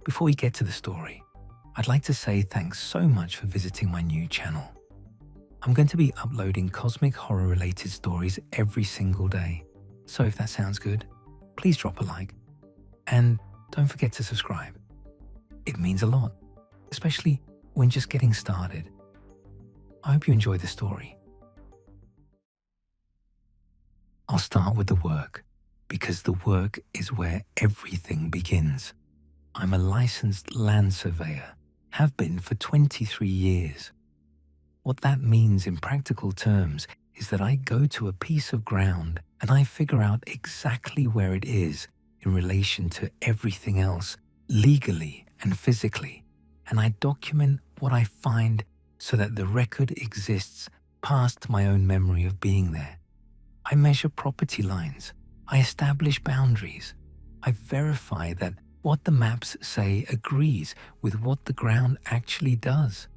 Before we get to the story, I'd like to say thanks so much for visiting my new channel. I'm going to be uploading cosmic horror related stories every single day. So if that sounds good, please drop a like and don't forget to subscribe. It means a lot, especially when just getting started. I hope you enjoy the story. I'll start with the work, because the work is where everything begins. I'm a licensed land surveyor, have been for 23 years. What that means in practical terms is that I go to a piece of ground and I figure out exactly where it is in relation to everything else, legally and physically, and I document what I find so that the record exists past my own memory of being there. I measure property lines, I establish boundaries, I verify that what the maps say agrees with what the ground actually does.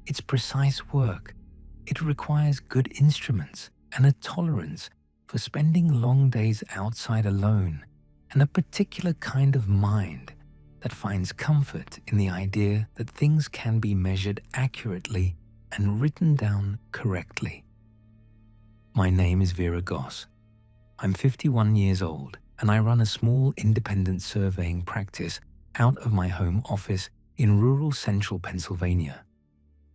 It's precise work. It requires good instruments and a tolerance for spending long days outside alone, and a particular kind of mind that finds comfort in the idea that things can be measured accurately and written down correctly. My name is Vera Goss. I'm 51 years old and I run a small independent surveying practice out of my home office in rural central Pennsylvania.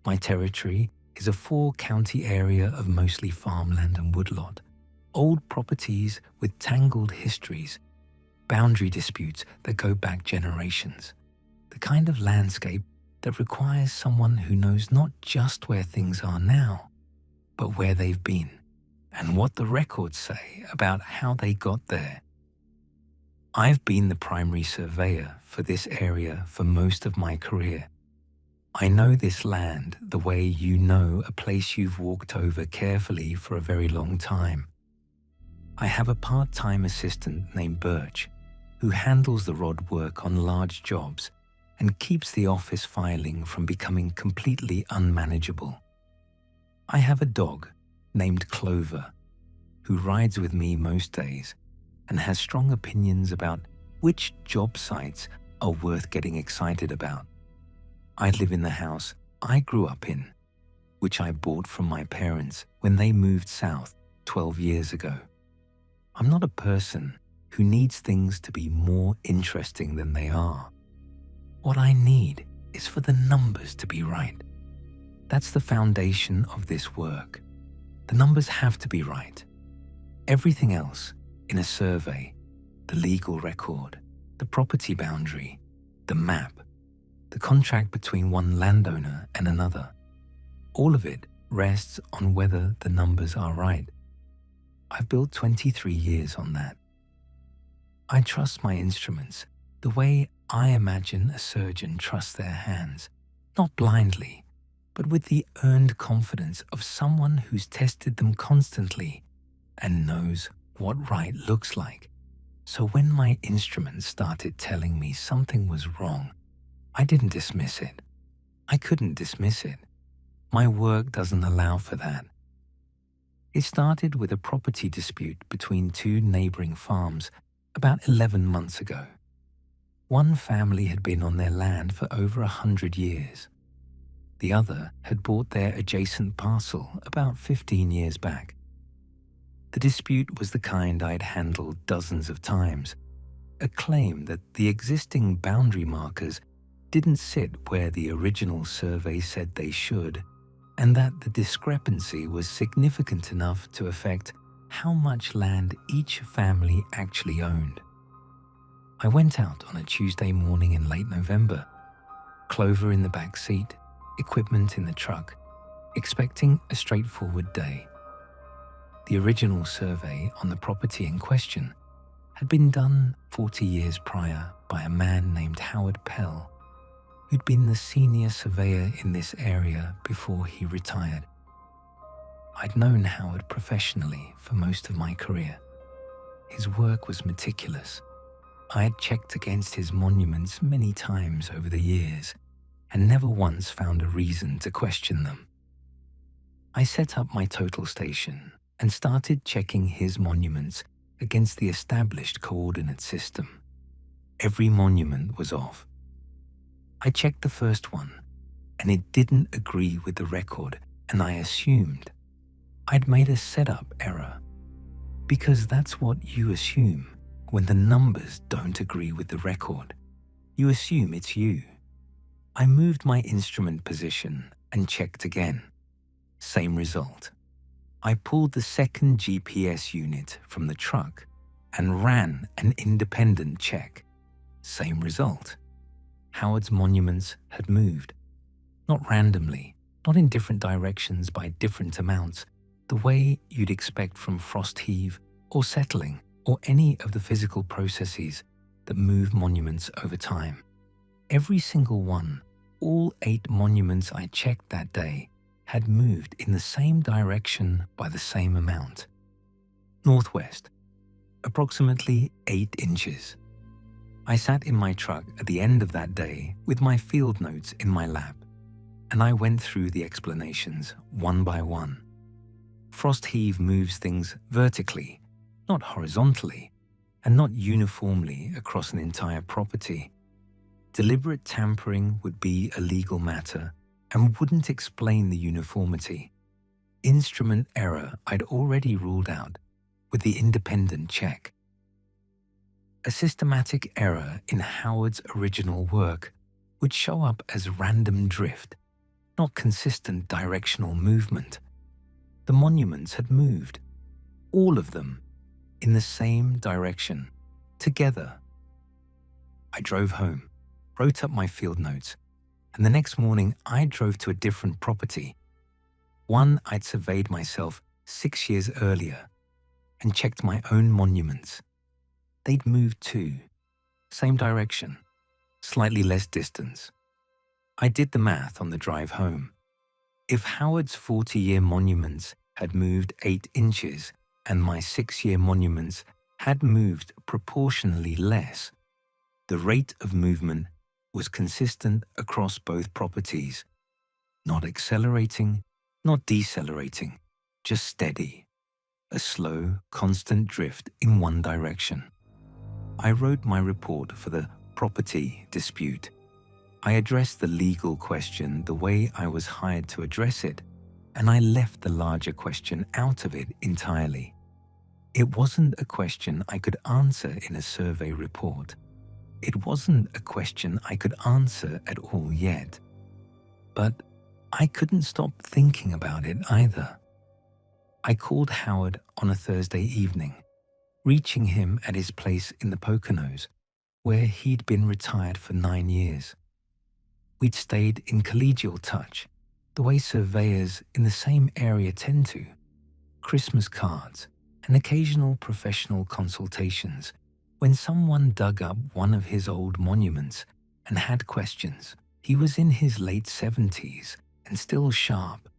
My territory is a 4-county area of mostly farmland and woodlot, old properties with tangled histories, boundary disputes that go back generations, the kind of landscape that requires someone who knows not just where things are now, but where they've been and what the records say about how they got there. I've been the primary surveyor for this area for most of my career. I know this land the way you know a place you've walked over carefully for a very long time. I have a part-time assistant named Birch who handles the rod work on large jobs and keeps the office filing from becoming completely unmanageable. I have a dog named Clover who rides with me most days and has strong opinions about which job sites are worth getting excited about. I live in the house I grew up in, which I bought from my parents when they moved south 12 years ago. I'm not a person who needs things to be more interesting than they are. What I need is for the numbers to be right. That's the foundation of this work. The numbers have to be right. Everything else in a survey, the legal record, the property boundary, the map, the contract between one landowner and another, all of it rests on whether the numbers are right. I've built 23 years on that. I trust my instruments the way I imagine a surgeon trusts their hands, not blindly, but with the earned confidence of someone who's tested them constantly and knows what right looks like. So when my instruments started telling me something was wrong, I didn't dismiss it. I couldn't dismiss it. My work doesn't allow for that. It started with a property dispute between 2 neighboring farms about 11 months ago. One family had been on their land for over 100 years. The other had bought their adjacent parcel about 15 years back. The dispute was the kind I'd handled dozens of times, a claim that the existing boundary markers didn't sit where the original survey said they should, and that the discrepancy was significant enough to affect how much land each family actually owned. I went out on a Tuesday morning in late November, Clover in the back seat, equipment in the truck, expecting a straightforward day. The original survey on the property in question had been done 40 years prior by a man named Howard Pell, who'd been the senior surveyor in this area before he retired. I'd known Howard professionally for most of my career. His work was meticulous. I had checked against his monuments many times over the years and never once found a reason to question them. I set up my total station and started checking his monuments against the established coordinate system. Every monument was off. I checked the first one, and it didn't agree with the record, and I assumed I'd made a setup error, because that's what you assume when the numbers don't agree with the record. You assume it's you. I moved my instrument position and checked again. Same result. I pulled the second GPS unit from the truck and ran an independent check. Same result. Howard's monuments had moved. Not randomly, not in different directions by different amounts, the way you'd expect from frost heave or settling or any of the physical processes that move monuments over time. Every single one, all 8 monuments I checked that day, had moved in the same direction by the same amount. Northwest, approximately 8 inches. I sat in my truck at the end of that day with my field notes in my lap, and I went through the explanations one by one. Frost heave moves things vertically, not horizontally, and not uniformly across an entire property. Deliberate tampering would be a legal matter and wouldn't explain the uniformity. Instrument error I'd already ruled out with the independent check. A systematic error in Howard's original work would show up as random drift, not consistent directional movement. The monuments had moved, all of them, in the same direction, together. I drove home, wrote up my field notes, and the next morning I drove to a different property, one I'd surveyed myself 6 years earlier, and checked my own monuments. They'd moved too, same direction, slightly less distance. I did the math on the drive home. If Howard's 40-year monuments had moved 8 inches and my 6-year monuments had moved proportionally less, the rate of movement was consistent across both properties, not accelerating, not decelerating, just steady, a slow, constant drift in one direction. I wrote my report for the property dispute. I addressed the legal question the way I was hired to address it, and I left the larger question out of it entirely. It wasn't a question I could answer in a survey report. It wasn't a question I could answer at all yet. But I couldn't stop thinking about it either. I called Howard on a Thursday evening, reaching him at his place in the Poconos, where he'd been retired for 9 years. We'd stayed in collegial touch, the way surveyors in the same area tend to. Christmas cards and occasional professional consultations when someone dug up one of his old monuments and had questions. He was in his late 70s and still sharp,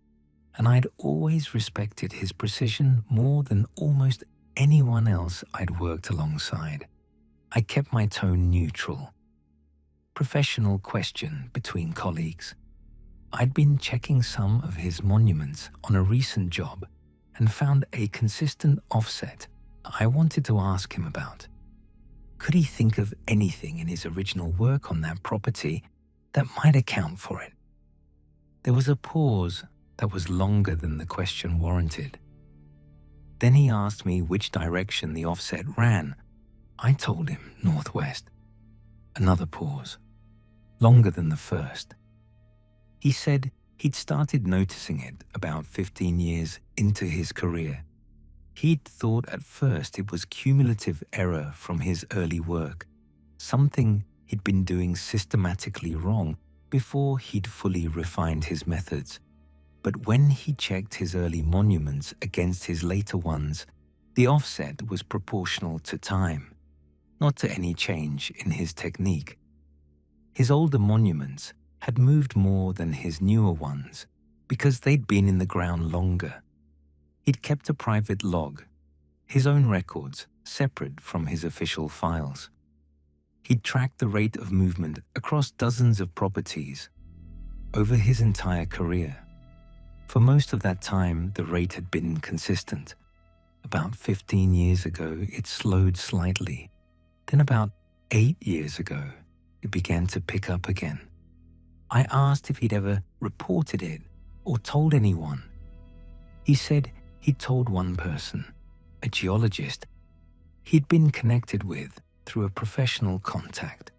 and I'd always respected his precision more than almost anyone else I'd worked alongside. I kept my tone neutral. Professional question between colleagues. I'd been checking some of his monuments on a recent job and found a consistent offset I wanted to ask him about. Could he think of anything in his original work on that property that might account for it? There was a pause that was longer than the question warranted. Then he asked me which direction the offset ran. I told him northwest. Another pause, longer than the first. He said he'd started noticing it about 15 years into his career. He'd thought at first it was cumulative error from his early work, something he'd been doing systematically wrong before he'd fully refined his methods. But when he checked his early monuments against his later ones, the offset was proportional to time, not to any change in his technique. His older monuments had moved more than his newer ones because they'd been in the ground longer. He'd kept a private log, his own records separate from his official files. He'd tracked the rate of movement across dozens of properties over his entire career. For most of that time, the rate had been consistent. About 15 years ago, it slowed slightly. Then about 8 years ago, it began to pick up again. I asked if he'd ever reported it or told anyone. He said he'd told one person, a geologist, he'd been connected with through a professional contact,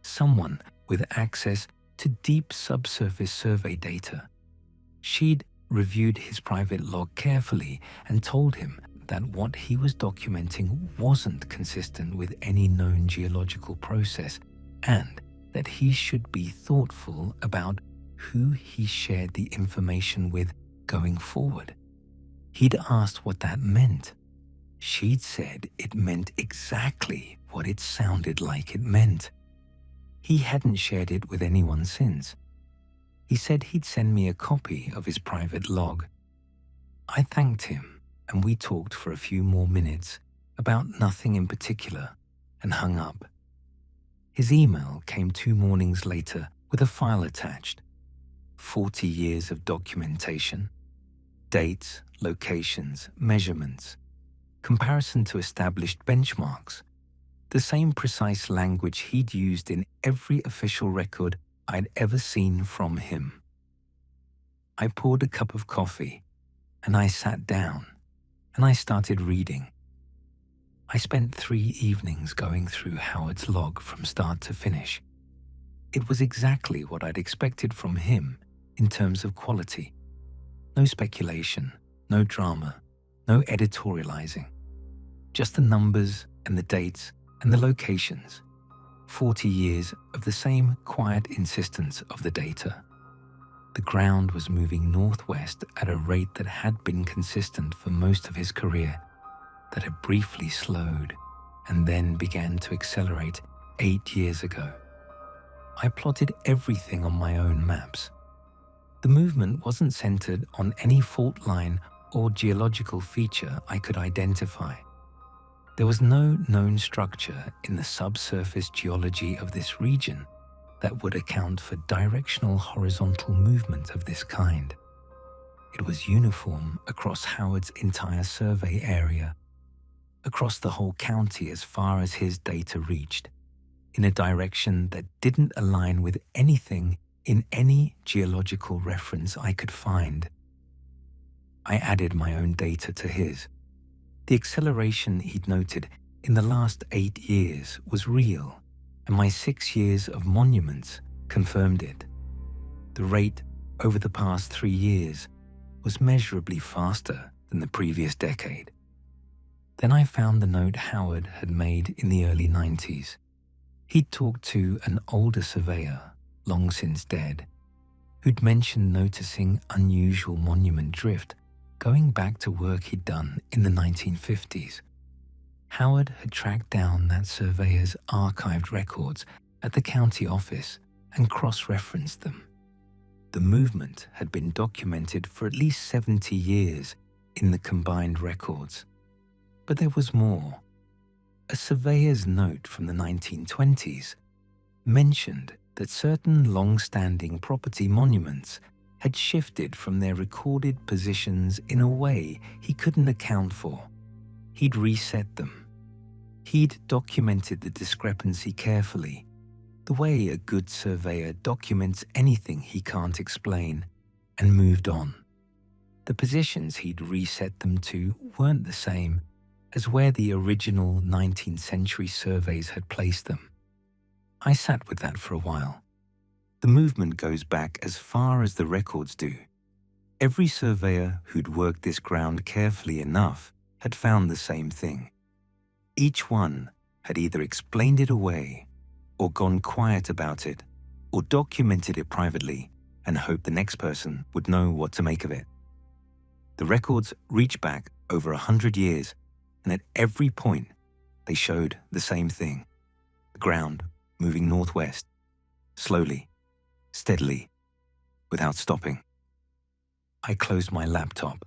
someone with access to deep subsurface survey data. She'd reviewed his private log carefully and told him that what he was documenting wasn't consistent with any known geological process and that he should be thoughtful about who he shared the information with going forward. He'd asked what that meant. She'd said it meant exactly what it sounded like it meant. He hadn't shared it with anyone since. He said he'd send me a copy of his private log. I thanked him, and we talked for a few more minutes about nothing in particular and hung up. His email came 2 mornings later with a file attached. 40 years of documentation, dates, locations, measurements, comparison to established benchmarks, the same precise language he'd used in every official record I'd ever seen from him. I poured a cup of coffee and I sat down and I started reading. I spent 3 evenings going through Howard's log from start to finish. It was exactly what I'd expected from him in terms of quality. No speculation, no drama, no editorializing. Just the numbers and the dates and the locations. 40 years of the same quiet insistence of the data. The ground was moving northwest at a rate that had been consistent for most of his career, that had briefly slowed and then began to accelerate 8 years ago. I plotted everything on my own maps. The movement wasn't centered on any fault line or geological feature I could identify. There was no known structure in the subsurface geology of this region that would account for directional horizontal movement of this kind. It was uniform across Howard's entire survey area, across the whole county as far as his data reached, in a direction that didn't align with anything in any geological reference I could find. I added my own data to his. The acceleration he'd noted in the last 8 years was real, and my 6 years of monuments confirmed it. The rate over the past 3 years was measurably faster than the previous decade. Then I found the note Howard had made in the early 90s. He'd talked to an older surveyor, long since dead, who'd mentioned noticing unusual monument drift going back to work he'd done in the 1950s. Howard had tracked down that surveyor's archived records at the county office and cross-referenced them. The movement had been documented for at least 70 years in the combined records. But there was more. A surveyor's note from the 1920s mentioned that certain long-standing property monuments had shifted from their recorded positions in a way he couldn't account for. He'd reset them. He'd documented the discrepancy carefully, the way a good surveyor documents anything he can't explain, and moved on. The positions he'd reset them to weren't the same as where the original 19th century surveys had placed them. I sat with that for a while. The movement goes back as far as the records do. Every surveyor who'd worked this ground carefully enough had found the same thing. Each one had either explained it away or gone quiet about it or documented it privately and hoped the next person would know what to make of it. The records reach back over 100 years, and at every point they showed the same thing. The ground moving northwest, slowly, steadily, without stopping. I closed my laptop.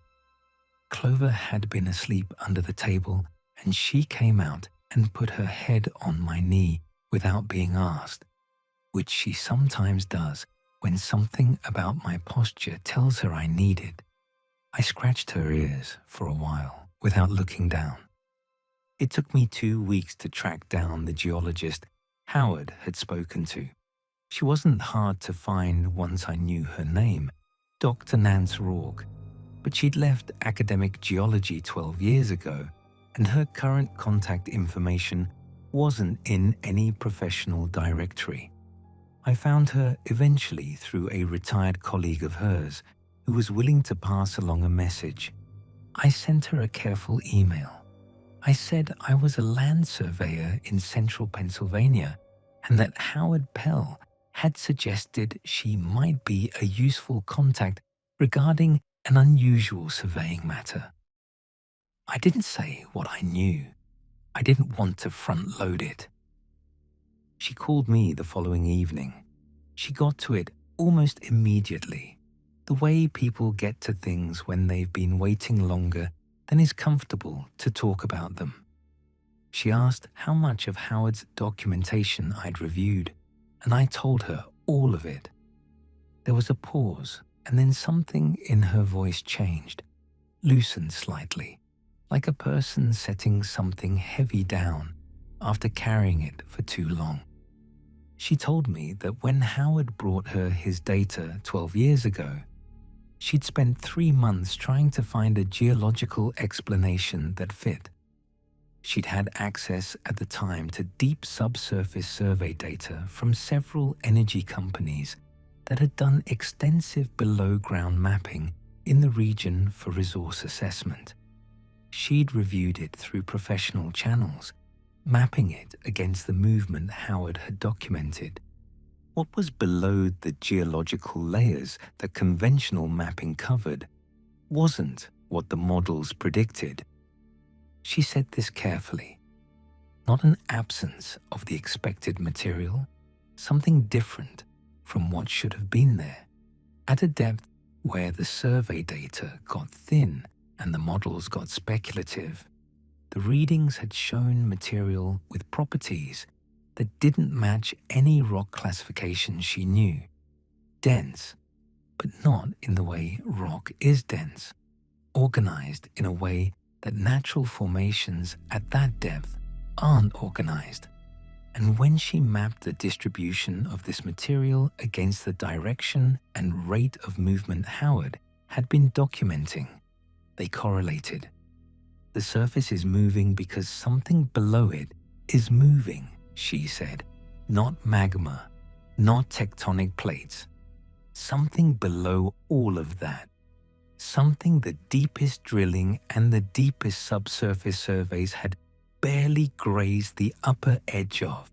Clover had been asleep under the table, and she came out and put her head on my knee without being asked, which she sometimes does when something about my posture tells her I need it. I scratched her ears for a while without looking down. It took me 2 weeks to track down the geologist Howard had spoken to. She wasn't hard to find once I knew her name, Dr. Nance Rourke, but she'd left academic geology 12 years ago, and her current contact information wasn't in any professional directory. I found her eventually through a retired colleague of hers who was willing to pass along a message. I sent her a careful email. I said I was a land surveyor in central Pennsylvania and that Howard Pell had suggested she might be a useful contact regarding an unusual surveying matter. I didn't say what I knew. I didn't want to front-load it. She called me the following evening. She got to it almost immediately, the way people get to things when they've been waiting longer than is comfortable to talk about them. She asked how much of Howard's documentation I'd reviewed, and I told her all of it. There was a pause, and then something in her voice changed, loosened slightly, like a person setting something heavy down after carrying it for too long. She told me that when Howard brought her his data 12 years ago, she'd spent 3 months trying to find a geological explanation that fit. She'd had access at the time to deep subsurface survey data from several energy companies that had done extensive below-ground mapping in the region for resource assessment. She'd reviewed it through professional channels, mapping it against the movement Howard had documented. What was below the geological layers that conventional mapping covered wasn't what the models predicted. She said this carefully. Not an absence of the expected material, something different from what should have been there, at a depth where the survey data got thin and the models got speculative. The readings had shown material with properties that didn't match any rock classification she knew. Dense, but not in the way rock is dense. Organized in a way that natural formations at that depth aren't organized. And when she mapped the distribution of this material against the direction and rate of movement Howard had been documenting, they correlated. The surface is moving because something below it is moving, she said. Not magma, not tectonic plates. Something below all of that. Something the deepest drilling and the deepest subsurface surveys had barely grazed the upper edge of.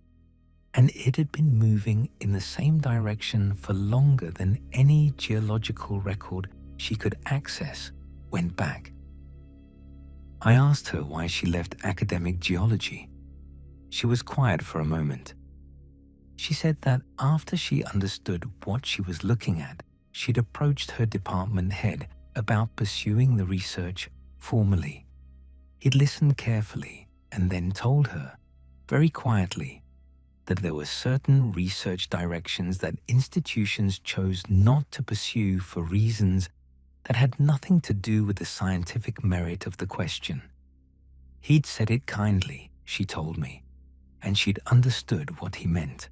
And it had been moving in the same direction for longer than any geological record she could access went back. I asked her why she left academic geology. She was quiet for a moment. She said that after she understood what she was looking at, she'd approached her department head about pursuing the research formally. He'd listened carefully and then told her, very quietly, that there were certain research directions that institutions chose not to pursue for reasons that had nothing to do with the scientific merit of the question. He'd said it kindly, she told me, and she'd understood what he meant.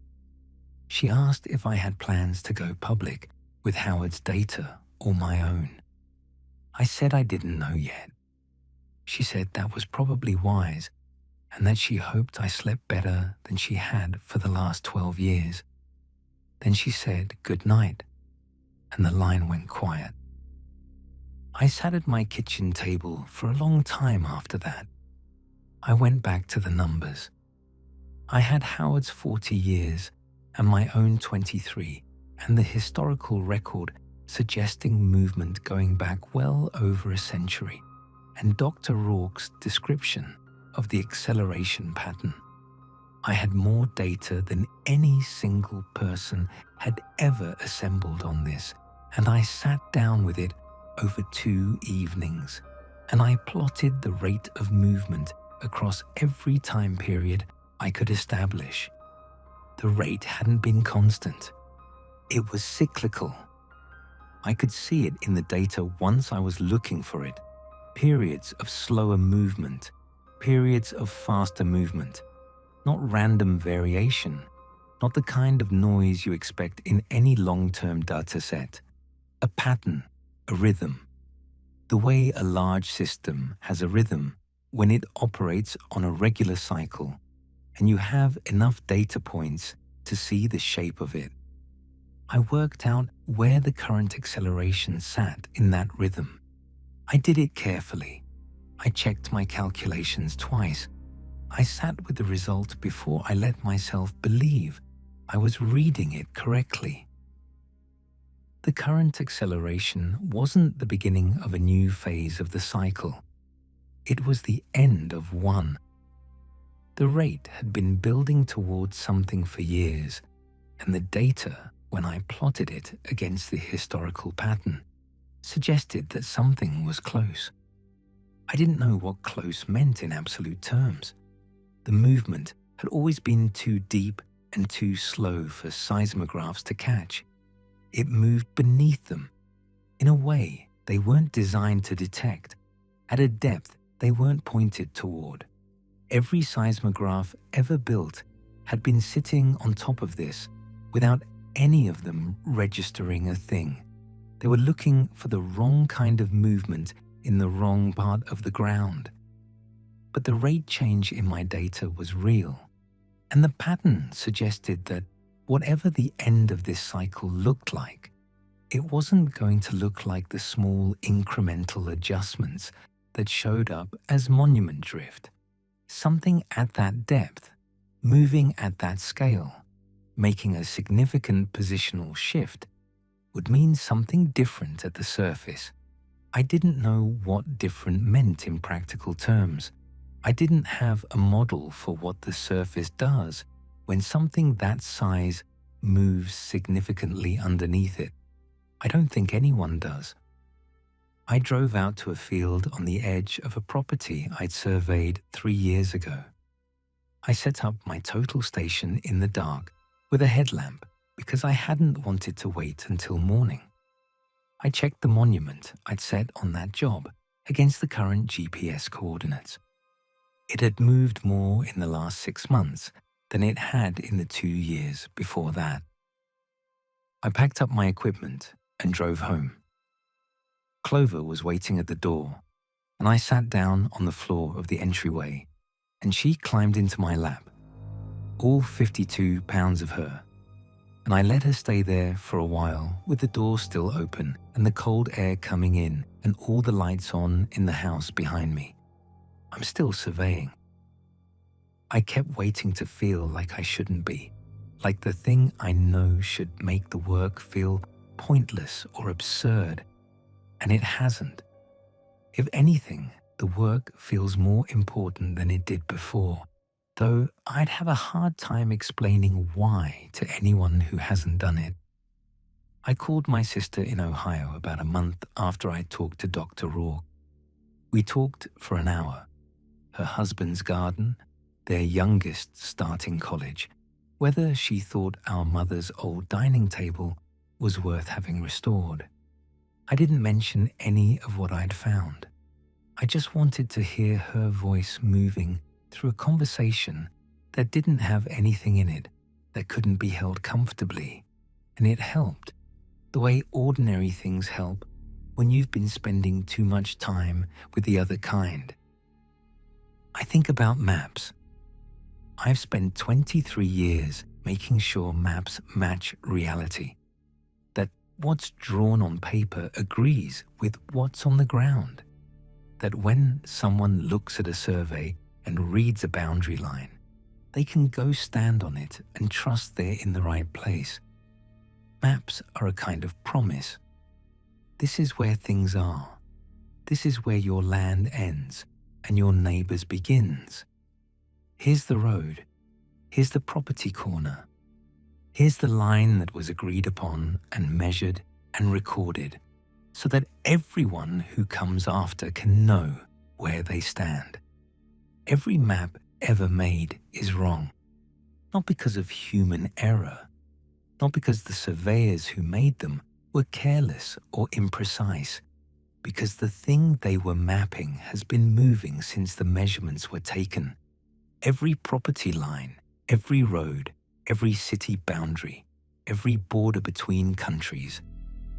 She asked if I had plans to go public with Howard's data or my own. I said I didn't know yet. She said that was probably wise and that she hoped I slept better than she had for the last 12 years. Then she said good night, and the line went quiet. I sat at my kitchen table for a long time after that. I went back to the numbers. I had Howard's 40 years and my own 23, and the historical record suggesting movement going back well over a century, and Dr. Rourke's description of the acceleration pattern. I had more data than any single person had ever assembled on this, and I sat down with it over 2 evenings, and I plotted the rate of movement across every time period I could establish. The rate hadn't been constant. It was cyclical. I could see it in the data once I was looking for it. Periods of slower movement, periods of faster movement, not random variation, not the kind of noise you expect in any long-term data set. A pattern, a rhythm. The way a large system has a rhythm when it operates on a regular cycle, and you have enough data points to see the shape of it. I worked out where the current acceleration sat in that rhythm. I did it carefully. I checked my calculations twice. I sat with the result before I let myself believe I was reading it correctly. The current acceleration wasn't the beginning of a new phase of the cycle. It was the end of one. The rate had been building towards something for years, and the data, when I plotted it against the historical pattern, suggested that something was close. I didn't know what close meant in absolute terms. The movement had always been too deep and too slow for seismographs to catch. It moved beneath them. In a way, they weren't designed to detect, at a depth they weren't pointed toward. Every seismograph ever built had been sitting on top of this without any of them registering a thing. They were looking for the wrong kind of movement in the wrong part of the ground. But the rate change in my data was real, and the pattern suggested that whatever the end of this cycle looked like, it wasn't going to look like the small incremental adjustments that showed up as monument drift. Something at that depth, moving at that scale, making a significant positional shift, would mean something different at the surface. I didn't know what different meant in practical terms. I didn't have a model for what the surface does when something that size moves significantly underneath it. I don't think anyone does. I drove out to a field on the edge of a property I'd surveyed 3 years ago. I set up my total station in the dark with a headlamp because I hadn't wanted to wait until morning. I checked the monument I'd set on that job against the current GPS coordinates. It had moved more in the last 6 months than it had in the 2 years before that. I packed up my equipment and drove home. Clover was waiting at the door, and I sat down on the floor of the entryway, and she climbed into my lap, all 52 pounds of her, and I let her stay there for a while with the door still open and the cold air coming in and all the lights on in the house behind me. I'm still surveying. I kept waiting to feel like I shouldn't be, like the thing I know should make the work feel pointless or absurd, and it hasn't. If anything, the work feels more important than it did before, though I'd have a hard time explaining why to anyone who hasn't done it. I called my sister in Ohio about a month after I talked to Dr. Rourke. We talked for an hour. Her husband's garden, their youngest starting college, whether she thought our mother's old dining table was worth having restored. I didn't mention any of what I'd found. I just wanted to hear her voice moving through a conversation that didn't have anything in it that couldn't be held comfortably, and it helped, the way ordinary things help when you've been spending too much time with the other kind. I think about maps. I've spent 23 years making sure maps match reality, that what's drawn on paper agrees with what's on the ground, that when someone looks at a survey and reads a boundary line, they can go stand on it and trust they're in the right place. Maps are a kind of promise. This is where things are. This is where your land ends and your neighbor's begins. Here's the road. Here's the property corner. Here's the line that was agreed upon and measured and recorded so that everyone who comes after can know where they stand. Every map ever made is wrong, not because of human error, not because the surveyors who made them were careless or imprecise, because the thing they were mapping has been moving since the measurements were taken. Every property line, every road, every city boundary, every border between countries,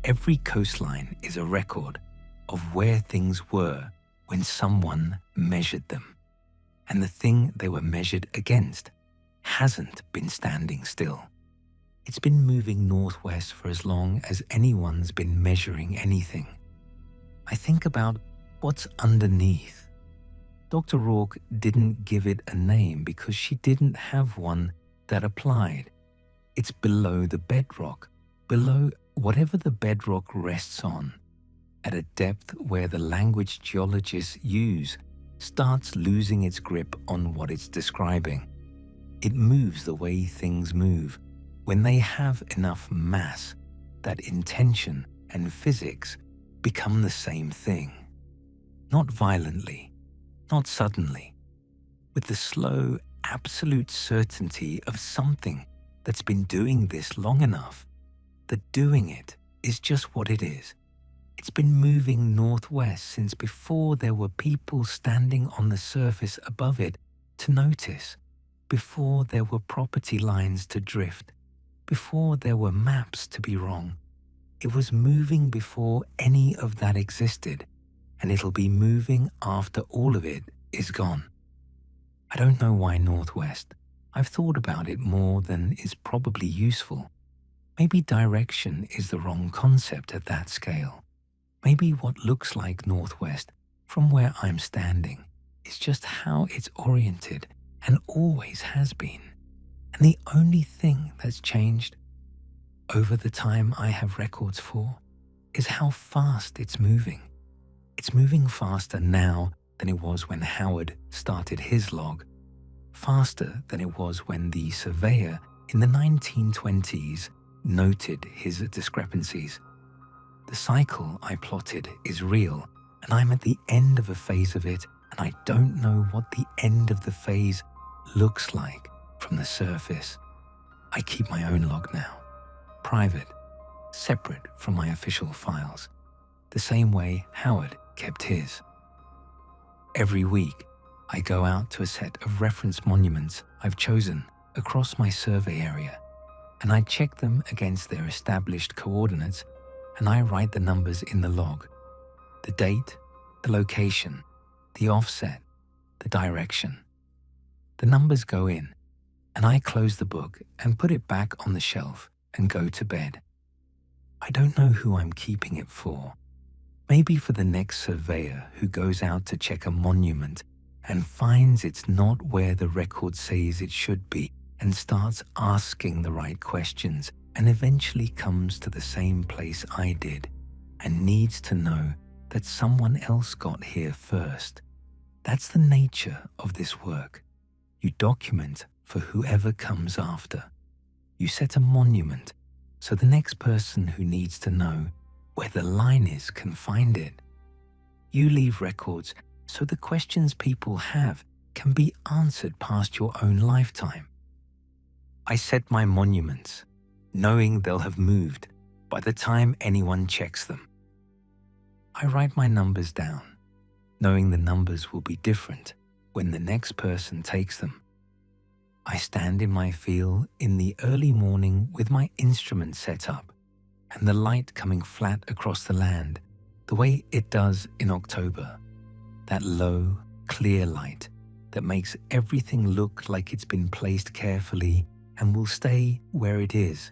every coastline is a record of where things were when someone measured them. And the thing they were measured against hasn't been standing still. It's been moving northwest for as long as anyone's been measuring anything. I think about what's underneath. Dr. Rourke didn't give it a name because she didn't have one that applied. It's below the bedrock, below whatever the bedrock rests on, at a depth where the language geologists use starts losing its grip on what it's describing. It moves the way things move when they have enough mass that intention and physics become the same thing. Not violently, not suddenly, with the slow, absolute certainty of something that's been doing this long enough that doing it is just what it is. It's been moving northwest since before there were people standing on the surface above it to notice, before there were property lines to drift, before there were maps to be wrong. It was moving before any of that existed, and it'll be moving after all of it is gone. I don't know why northwest. I've thought about it more than is probably useful. Maybe direction is the wrong concept at that scale. Maybe what looks like northwest from where I'm standing is just how it's oriented and always has been. And the only thing that's changed over the time I have records for is how fast it's moving. It's moving faster now than it was when Howard started his log, faster than it was when the surveyor in the 1920s noted his discrepancies. The cycle I plotted is real, and I'm at the end of a phase of it, and I don't know what the end of the phase looks like from the surface. I keep my own log now, private, separate from my official files, the same way Howard kept his. Every week, I go out to a set of reference monuments I've chosen across my survey area, and I check them against their established coordinates, and I write the numbers in the log, the date, the location, the offset, the direction. The numbers go in, and I close the book and put it back on the shelf and go to bed. I don't know who I'm keeping it for. Maybe for the next surveyor who goes out to check a monument and finds it's not where the record says it should be and starts asking the right questions and eventually comes to the same place I did and needs to know that someone else got here first. That's the nature of this work. You document for whoever comes after. You set a monument so the next person who needs to know where the line is can find it. You leave records so the questions people have can be answered past your own lifetime. I set my monuments, knowing they'll have moved by the time anyone checks them. I write my numbers down, knowing the numbers will be different when the next person takes them. I stand in my field in the early morning with my instrument set up and the light coming flat across the land the way it does in October. That low, clear light that makes everything look like it's been placed carefully and will stay where it is.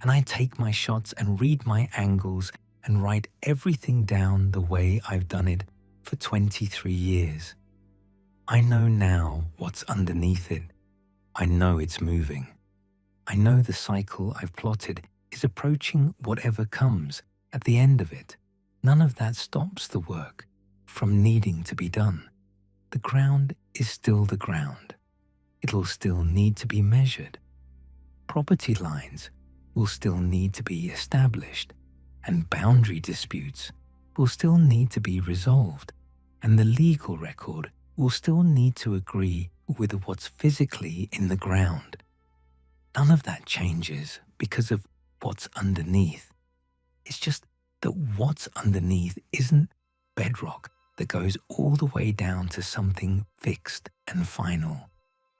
And I take my shots and read my angles and write everything down the way I've done it for 23 years. I know now what's underneath it. I know it's moving. I know the cycle I've plotted is approaching whatever comes at the end of it. None of that stops the work from needing to be done. The ground is still the ground. It'll still need to be measured. Property lines will still need to be established, and boundary disputes will still need to be resolved, and the legal record will still need to agree with what's physically in the ground. None of that changes because of what's underneath. It's just that what's underneath isn't bedrock that goes all the way down to something fixed and final.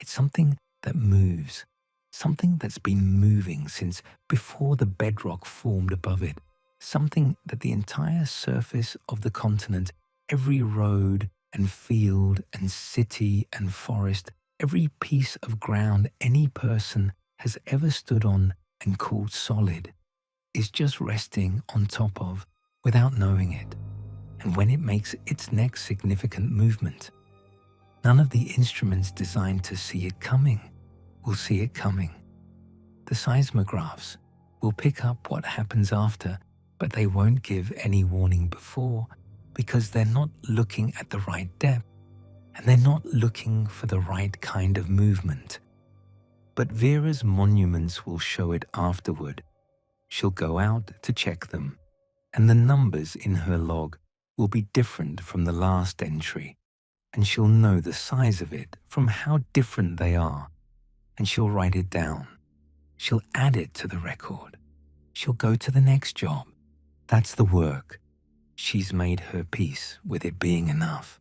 It's something that moves, something that's been moving since before the bedrock formed above it, something that the entire surface of the continent, every road and field and city and forest, every piece of ground any person has ever stood on and called solid, is just resting on top of without knowing it. And when it makes its next significant movement, none of the instruments designed to see it coming will see it coming. The seismographs will pick up what happens after, but they won't give any warning before because they're not looking at the right depth and they're not looking for the right kind of movement. But Vera's monuments will show it afterward. She'll go out to check them, and the numbers in her log will be different from the last entry, and she'll know the size of it from how different they are, and she'll write it down. She'll add it to the record. She'll go to the next job. That's the work. She's made her peace with it being enough.